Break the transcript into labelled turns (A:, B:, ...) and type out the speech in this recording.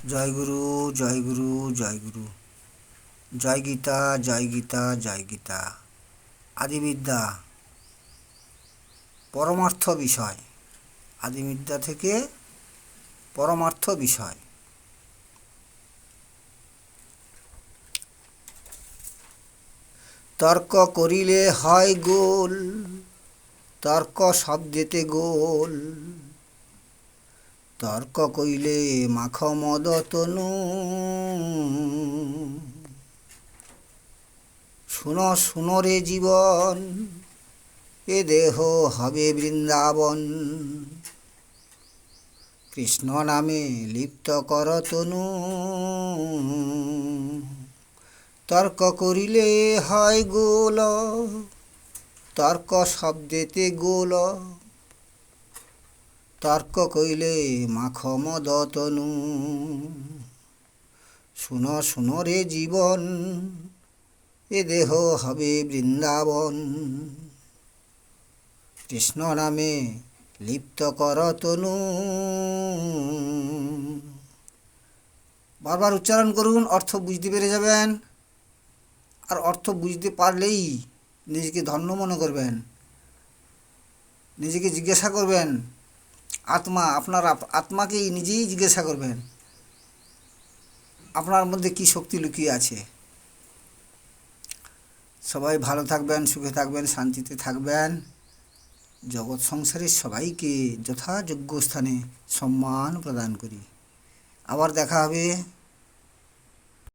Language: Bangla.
A: জয় গুরু, জয় গুরু, জয় গুরু। জয় গীতা, জয় গীতা, জয় গীতা। আদিবিদ্যা পরমার্থ বিষয়। আদিবিদ্যা থেকে পরমার্থ বিষয়। তর্ক করিলে হয় গোল, তর্ক শব্দেতে গোল। তর্ক কইলে মাখ মদ তনু। শুনো শুনো রে জীবন, এ দেহ হবে বৃন্দাবন। কৃষ্ণ নামে লিপ্ত কর তনু। তর্ক করিলে হয় গোল, তর্ক শব্দেতে গোল। তর্ক কইলে মাখ মদ তনু। শুনো শুনো রে জীবন, এ দেহ হবে বৃন্দাবন। কৃষ্ণ নামে লিপ্ত কর তনু। বারবার উচ্চারণ করুন, অর্থ বুঝতে পেরে যাবেন। আর অর্থ বুঝতে পারলেই নিজেকে ধন্য মনে করবেন। নিজেকে জিজ্ঞাসা করবেন, আত্মা, আপনার আত্মাকেই নিজেই জিজ্ঞাসা করবেন আপনার মধ্যে কি শক্তি লুকিয়ে আছে। সবাই ভালো থাকবেন, সুখে থাকবেন, শান্তিতে থাকবেন। জগৎ সংসারের সবাইকে যথাযোগ্য স্থানে সম্মান প্রদান করি। আবার দেখা হবে।